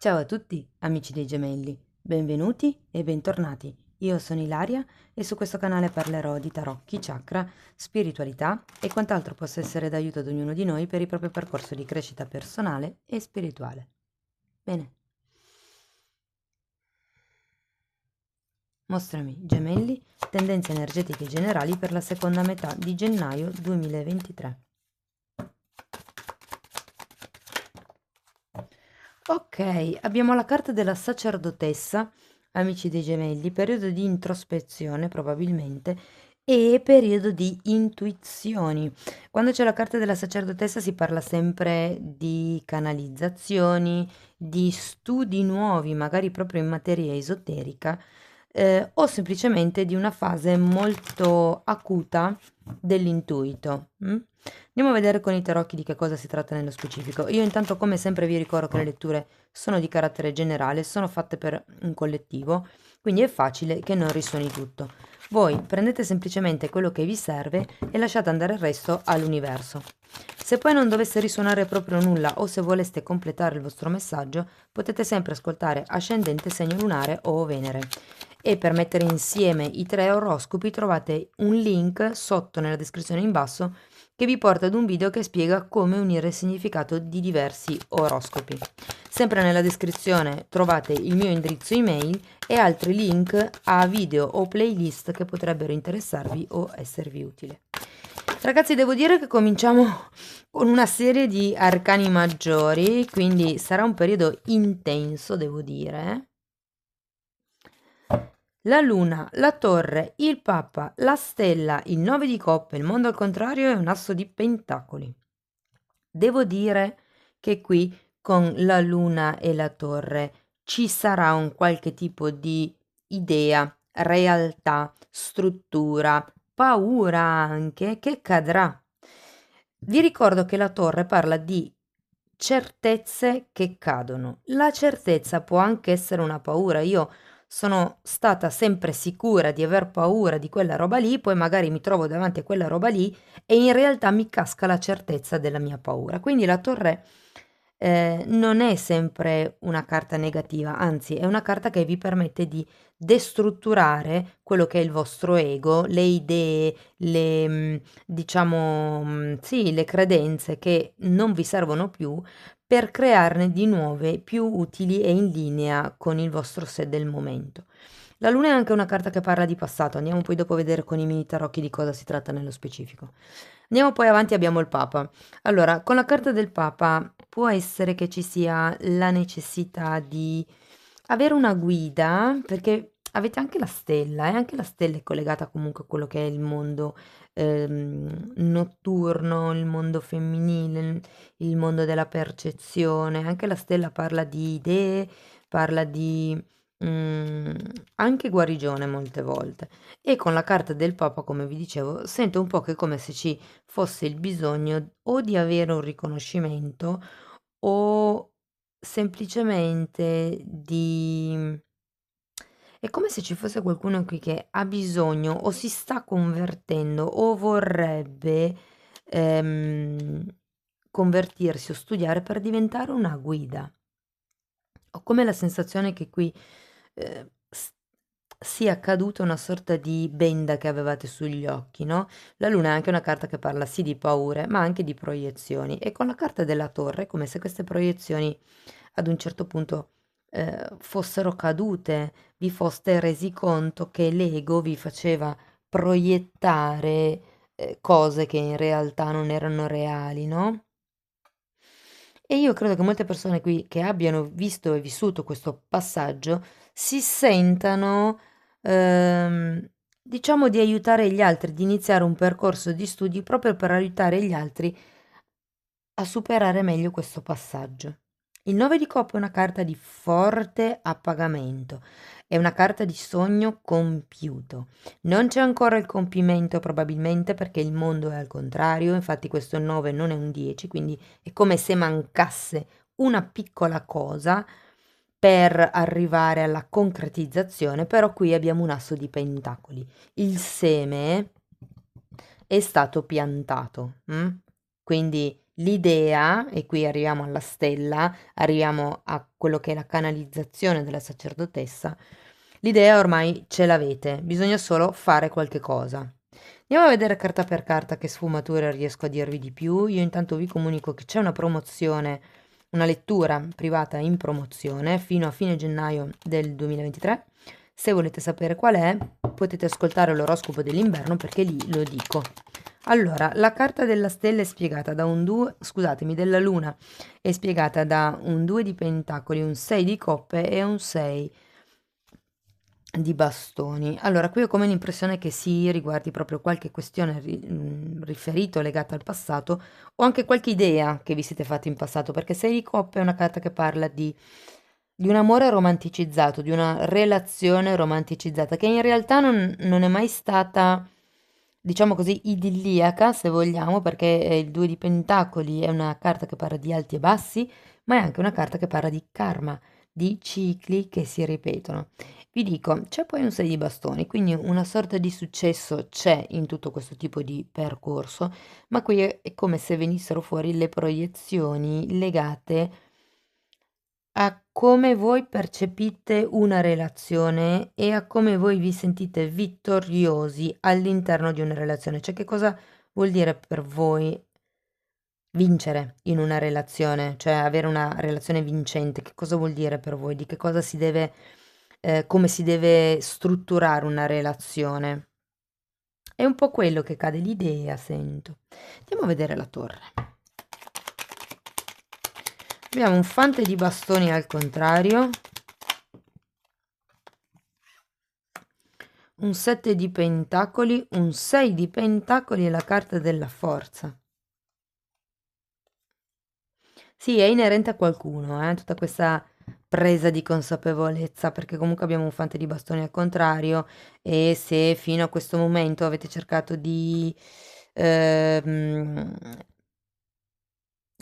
Ciao a tutti, amici dei gemelli, benvenuti e bentornati. Io sono Ilaria e su questo canale parlerò di tarocchi, chakra, spiritualità e quant'altro possa essere d'aiuto ad ognuno di noi per il proprio percorso di crescita personale e spirituale. Bene, mostrami, gemelli, tendenze energetiche generali per la seconda metà di gennaio 2023. Ok, abbiamo la carta della sacerdotessa, amici dei gemelli, periodo di introspezione probabilmente e periodo di intuizioni. Quando c'è la carta della sacerdotessa si parla sempre di canalizzazioni, di studi nuovi, magari proprio in materia esoterica, o semplicemente di una fase molto acuta dell'intuito. Andiamo a vedere con i tarocchi di che cosa si tratta nello specifico. Io intanto, come sempre, vi ricordo che le letture sono di carattere generale, sono fatte per un collettivo, quindi è facile che non risuoni tutto. Voi prendete semplicemente quello che vi serve e lasciate andare il resto all'universo. Se poi non dovesse risuonare proprio nulla o se voleste completare il vostro messaggio, potete sempre ascoltare ascendente, segno lunare o Venere. E per mettere insieme i tre oroscopi trovate un link sotto nella descrizione in basso che vi porta ad un video che spiega come unire il significato di diversi oroscopi. Sempre nella descrizione trovate il mio indirizzo email e altri link a video o playlist che potrebbero interessarvi o esservi utili. Ragazzi, devo dire che cominciamo con una serie di arcani maggiori, quindi sarà un periodo intenso, devo dire. La luna, la torre, il papa, la stella, il 9 di coppe, il mondo al contrario e un asso di pentacoli. Devo dire che qui con la luna e la torre ci sarà un qualche tipo di idea, realtà, struttura, paura anche che cadrà. Vi ricordo che la torre parla di certezze che cadono. La certezza può anche essere una paura. Io sono stata sempre sicura di aver paura di quella roba lì, poi magari mi trovo davanti a quella roba lì e in realtà mi casca la certezza della mia paura. Quindi la torre non è sempre una carta negativa, anzi è una carta che vi permette di destrutturare quello che è il vostro ego, le idee, diciamo, sì, le credenze che non vi servono più per crearne di nuove più utili e in linea con il vostro sé del momento. La luna è anche una carta che parla di passato, andiamo poi dopo a vedere con i mini tarocchi di cosa si tratta nello specifico. Andiamo poi avanti, abbiamo il Papa. Allora, con la carta del Papa può essere che ci sia la necessità di avere una guida, perché avete anche la stella, e anche la stella è collegata comunque a quello che è il mondo notturno, il mondo femminile, il mondo della percezione. Anche la stella parla di idee, parla di mm, anche guarigione molte volte. E con la carta del Papa, come vi dicevo, sento un po' che è come se ci fosse il bisogno o di avere un riconoscimento o semplicemente di... È come se ci fosse qualcuno qui che ha bisogno o si sta convertendo o vorrebbe ehm, convertirsi o studiare per diventare una guida. Ho come la sensazione che qui sia caduta una sorta di benda che avevate sugli occhi, no? La luna è anche una carta che parla sì di paure, ma anche di proiezioni. E con la carta della torre è come se queste proiezioni ad un certo punto fossero cadute, vi foste resi conto che l'ego vi faceva proiettare cose che in realtà non erano reali, no? E io credo che molte persone qui che abbiano visto e vissuto questo passaggio si sentano, diciamo, di aiutare gli altri, di iniziare un percorso di studi proprio per aiutare gli altri a superare meglio questo passaggio. Il 9 di coppe è una carta di forte appagamento, è una carta di sogno compiuto. Non c'è ancora il compimento probabilmente perché il mondo è al contrario, infatti questo 9 non è un 10, quindi è come se mancasse una piccola cosa per arrivare alla concretizzazione, però qui abbiamo un asso di pentacoli. Il seme è stato piantato, quindi L'idea, e qui arriviamo alla stella, arriviamo a quello che è la canalizzazione della sacerdotessa, l'idea ormai ce l'avete, bisogna solo fare qualche cosa. Andiamo a vedere carta per carta che sfumature riesco a dirvi di più. Io intanto vi comunico che c'è una promozione, una lettura privata in promozione fino a fine gennaio del 2023. Se volete sapere qual è, potete ascoltare l'oroscopo dell'inverno perché lì lo dico. Allora, la carta della stella è spiegata da un 2, scusatemi, della luna è spiegata da un 2 di pentacoli, un 6 di coppe e un 6 di bastoni. Allora, qui ho come l'impressione che si riguardi proprio qualche questione riferito, legata al passato, o anche qualche idea che vi siete fatti in passato, perché 6 di coppe è una carta che parla di un amore romanticizzato, di una relazione romanticizzata, che in realtà non è mai stata, diciamo così, idilliaca, se vogliamo, perché il 2 di pentacoli è una carta che parla di alti e bassi, ma è anche una carta che parla di karma, di cicli che si ripetono. Vi dico, c'è poi un 6 di bastoni, quindi una sorta di successo c'è in tutto questo tipo di percorso, ma qui è come se venissero fuori le proiezioni legate a come voi percepite una relazione e a come voi vi sentite vittoriosi all'interno di una relazione. Cioè, che cosa vuol dire per voi vincere in una relazione, cioè avere una relazione vincente? Che cosa vuol dire per voi? Di che cosa si deve, come si deve strutturare una relazione? È un po' quello che cade l'idea, sento. Andiamo a vedere la torre. Abbiamo un fante di bastoni al contrario, un 7 di pentacoli, un 6 di pentacoli e la carta della forza. Sì, è inerente a qualcuno, tutta questa presa di consapevolezza, perché comunque abbiamo un fante di bastoni al contrario e se fino a questo momento avete cercato di ehm,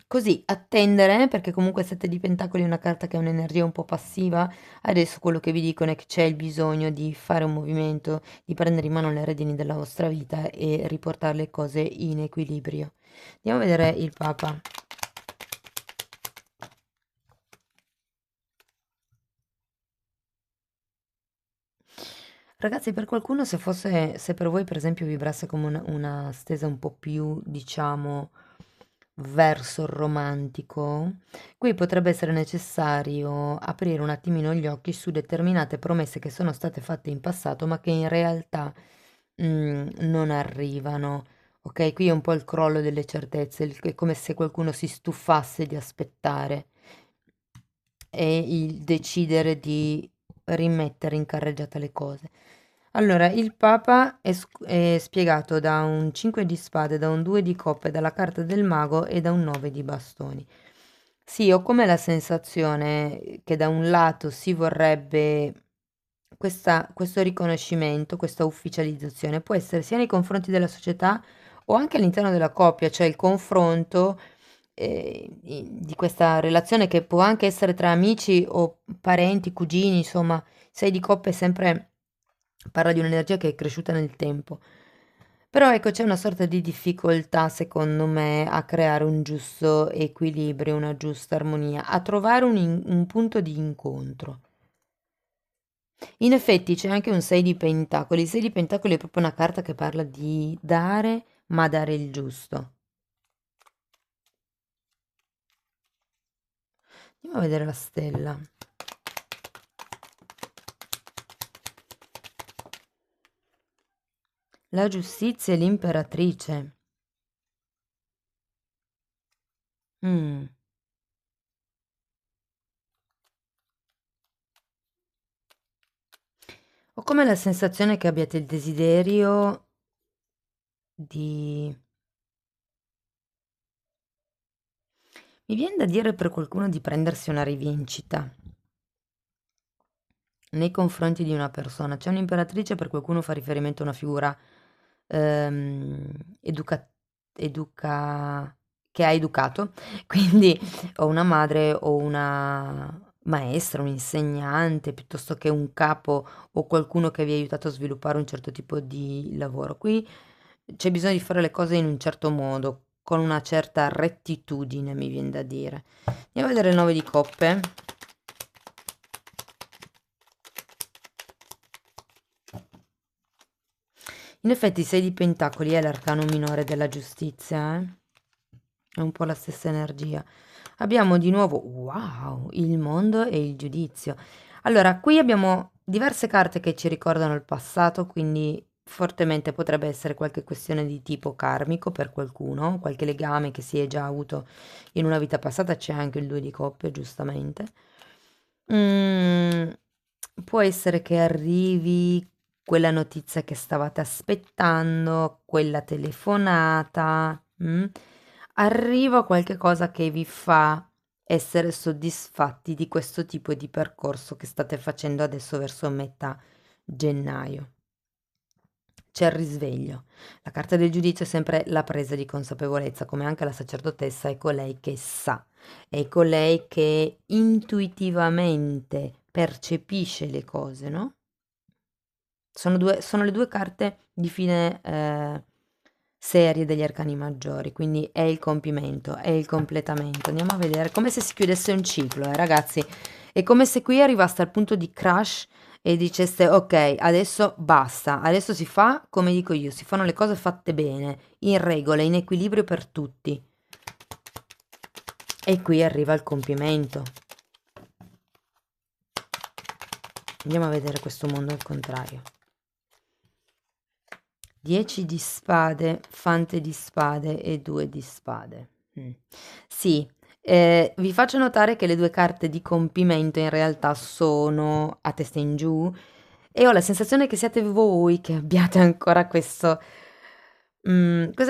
così attendere, perché comunque il 7 di pentacoli è una carta che ha un'energia un po' passiva, adesso quello che vi dicono è che c'è il bisogno di fare un movimento, di prendere in mano le redini della vostra vita e riportare le cose in equilibrio. Andiamo a vedere il Papa. Ragazzi, per qualcuno se per voi per esempio vibrasse come una stesa un po' più, diciamo, verso il romantico, qui potrebbe essere necessario aprire un attimino gli occhi su determinate promesse che sono state fatte in passato, ma che in realtà non arrivano. Ok, qui è un po' il crollo delle certezze, è come se qualcuno si stufasse di aspettare e il decidere di rimettere in carreggiata le cose. Allora, il Papa è spiegato da un 5 di spade, da un 2 di coppe, dalla carta del mago e da un 9 di bastoni. Sì, ho come la sensazione che da un lato si vorrebbe questo riconoscimento, questa ufficializzazione, può essere sia nei confronti della società o anche all'interno della coppia, cioè il confronto di questa relazione che può anche essere tra amici o parenti, cugini, insomma, sei di coppia è sempre parla di un'energia che è cresciuta nel tempo. Però ecco, c'è una sorta di difficoltà, secondo me, a creare un giusto equilibrio, una giusta armonia, a trovare un punto di incontro. In effetti c'è anche un 6 di pentacoli. Il 6 di pentacoli è proprio una carta che parla di dare, ma dare il giusto. Andiamo a vedere la stella. La giustizia e l'imperatrice. Mm. Ho come la sensazione che abbiate il desiderio di... Mi viene da dire per qualcuno di prendersi una rivincita nei confronti di una persona. C'è un'imperatrice, per qualcuno fa riferimento a una figura ehm, educa- educa- che ha educato, quindi o una madre o una maestra, un insegnante, piuttosto che un capo o qualcuno che vi ha aiutato a sviluppare un certo tipo di lavoro. Qui c'è bisogno di fare le cose in un certo modo, con una certa rettitudine, mi viene da dire. Andiamo a vedere il 9 di coppe. In effetti 6 di pentacoli è l'arcano minore della giustizia, è un po' la stessa energia. Abbiamo di nuovo, wow, il mondo e il giudizio. Allora, qui abbiamo diverse carte che ci ricordano il passato, quindi fortemente potrebbe essere qualche questione di tipo karmico per qualcuno, qualche legame che si è già avuto in una vita passata. C'è anche il 2 di coppe, giustamente. Mm, può essere che arrivi quella notizia che stavate aspettando, quella telefonata, arriva qualche cosa che vi fa essere soddisfatti di questo tipo di percorso che state facendo adesso verso metà gennaio. C'è il risveglio. La carta del giudizio è sempre la presa di consapevolezza, come anche la sacerdotessa è colei che sa, è colei che intuitivamente percepisce le cose, no? Sono le due carte di fine serie degli arcani maggiori, quindi è il compimento, è il completamento. Andiamo a vedere, come se si chiudesse un ciclo, ragazzi. È come se qui arrivaste al punto di crash e diceste ok, adesso basta, adesso si fa come dico io, si fanno le cose fatte bene, in regola, in equilibrio per tutti. E qui arriva il compimento. Andiamo a vedere questo mondo al contrario. 10 di spade, fante di spade e 2 di spade. Sì, vi faccio notare che le due carte di compimento in realtà sono a testa in giù e ho la sensazione che siate voi che abbiate ancora questa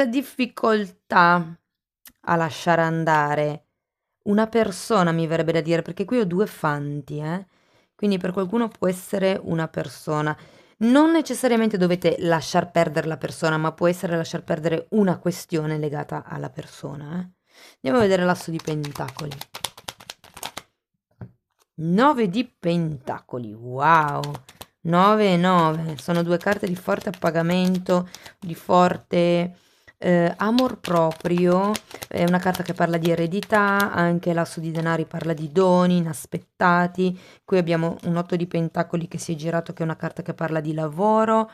difficoltà a lasciare andare una persona, mi verrebbe da dire, perché qui ho due fanti, quindi per qualcuno può essere una persona. Non necessariamente dovete lasciar perdere la persona, ma può essere lasciar perdere una questione legata alla persona. Andiamo a vedere l'asso di pentacoli. 9 di pentacoli, wow! 9 e 9, sono due carte di forte appagamento, di forte amor proprio. È una carta che parla di eredità, anche l'asso di denari parla di doni inaspettati. Qui abbiamo un 8 di pentacoli che si è girato, che è una carta che parla di lavoro.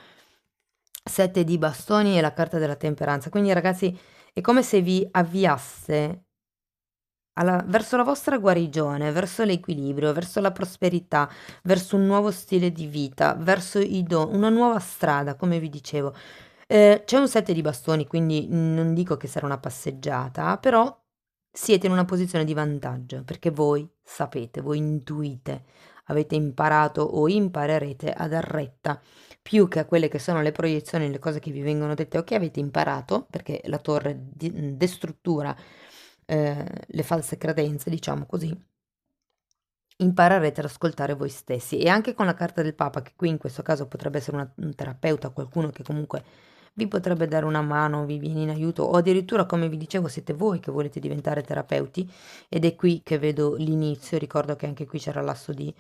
7 di bastoni e la carta della temperanza. Quindi ragazzi è come se vi avviasse verso la vostra guarigione, verso l'equilibrio, verso la prosperità, verso un nuovo stile di vita, verso i doni, una nuova strada, come vi dicevo. C'è un 7 di bastoni, quindi non dico che sarà una passeggiata, però siete in una posizione di vantaggio, perché voi sapete, voi intuite, avete imparato o imparerete a dar retta più che a quelle che sono le proiezioni, le cose che vi vengono dette o che avete imparato, perché la torre destruttura le false credenze, diciamo così, imparerete ad ascoltare voi stessi. E anche con la carta del Papa, che qui in questo caso potrebbe essere un terapeuta, qualcuno che comunque vi potrebbe dare una mano, vi viene in aiuto, o addirittura, come vi dicevo, siete voi che volete diventare terapeuti, ed è qui che vedo l'inizio. Ricordo che anche qui c'era l'asso di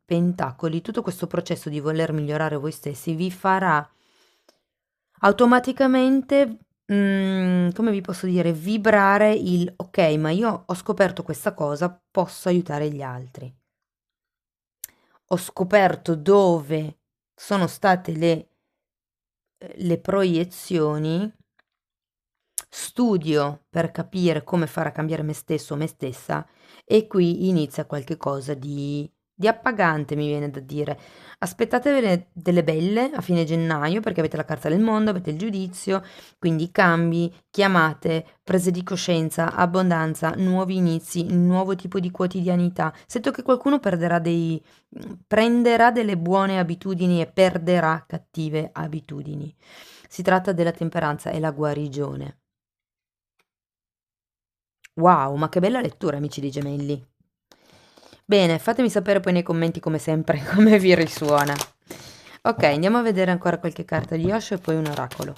pentacoli. Tutto questo processo di voler migliorare voi stessi vi farà automaticamente, come vi posso dire, vibrare il ok, ma io ho scoperto questa cosa, posso aiutare gli altri. Ho scoperto dove sono state le proiezioni, studio per capire come fare a cambiare me stesso o me stessa, e qui inizia qualche cosa di appagante, mi viene da dire. Aspettatevene delle belle a fine gennaio, perché avete la carta del mondo, avete il giudizio, quindi cambi, chiamate, prese di coscienza, abbondanza, nuovi inizi, nuovo tipo di quotidianità. Sento che qualcuno prenderà delle buone abitudini e perderà cattive abitudini. Si tratta della temperanza e la guarigione. Wow, ma che bella lettura, amici di Gemelli. Bene, fatemi sapere poi nei commenti come sempre come vi risuona. Ok, andiamo a vedere ancora qualche carta di Osho e poi un oracolo.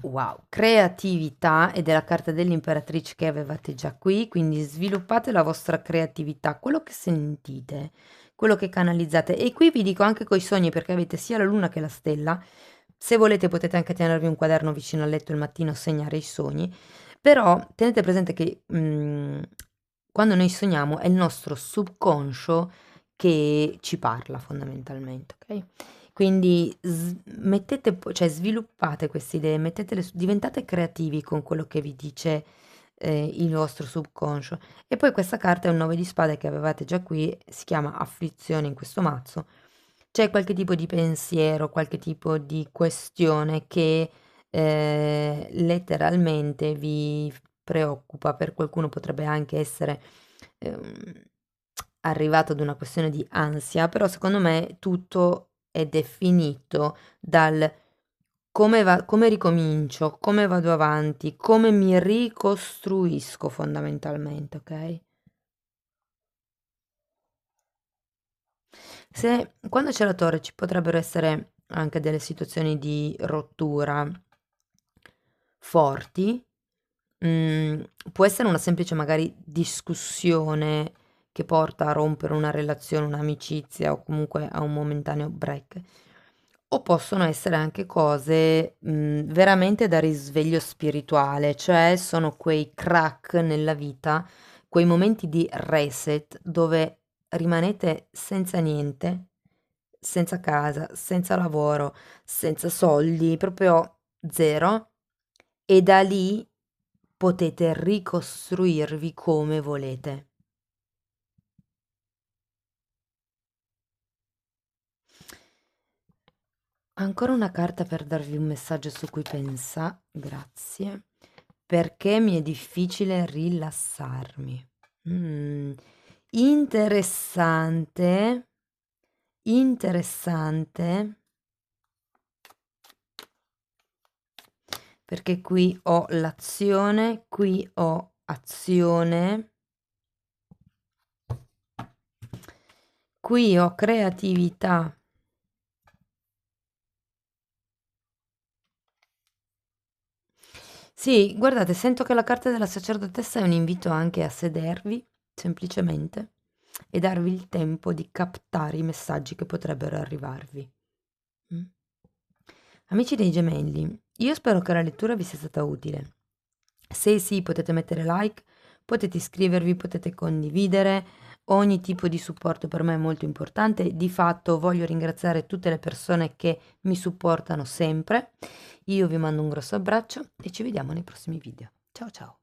Wow, creatività, ed è la carta dell'imperatrice che avevate già qui, quindi sviluppate la vostra creatività, quello che sentite, quello che canalizzate. E qui vi dico anche coi sogni, perché avete sia la luna che la stella, Se volete potete anche tenervi un quaderno vicino al letto il mattino, segnare i sogni, però tenete presente che quando noi sogniamo è il nostro subconscio che ci parla fondamentalmente, ok? Quindi mettete, cioè sviluppate queste idee, mettetele diventate creativi con quello che vi dice il vostro subconscio. E poi questa carta è un 9 di spade che avevate già qui, si chiama afflizione in questo mazzo. C'è qualche tipo di pensiero, qualche tipo di questione che letteralmente vi preoccupa, per qualcuno potrebbe anche essere ehm, arrivato ad una questione di ansia, però secondo me tutto è definito dal come ricomincio, come vado avanti, come mi ricostruisco fondamentalmente, ok? Se quando c'è la torre ci potrebbero essere anche delle situazioni di rottura forti, può essere una semplice magari discussione che porta a rompere una relazione, un'amicizia o comunque a un momentaneo break. O possono essere anche cose, veramente da risveglio spirituale, cioè sono quei crack nella vita, quei momenti di reset dove rimanete senza niente, senza casa, senza lavoro, senza soldi, proprio 0, e da lì potete ricostruirvi come volete. Ancora una carta per darvi un messaggio su cui pensa, grazie. Perché mi è difficile rilassarmi. Mm, interessante, interessante, perché qui ho l'azione, qui ho azione, qui ho creatività. Sì, guardate, sento che la carta della sacerdotessa è un invito anche a sedervi, semplicemente, e darvi il tempo di captare i messaggi che potrebbero arrivarvi. Mm? Amici dei gemelli, io spero che la lettura vi sia stata utile. Se sì, potete mettere like, potete iscrivervi, potete condividere. Ogni tipo di supporto per me è molto importante. Di fatto voglio ringraziare tutte le persone che mi supportano sempre. Io vi mando un grosso abbraccio e ci vediamo nei prossimi video. Ciao ciao!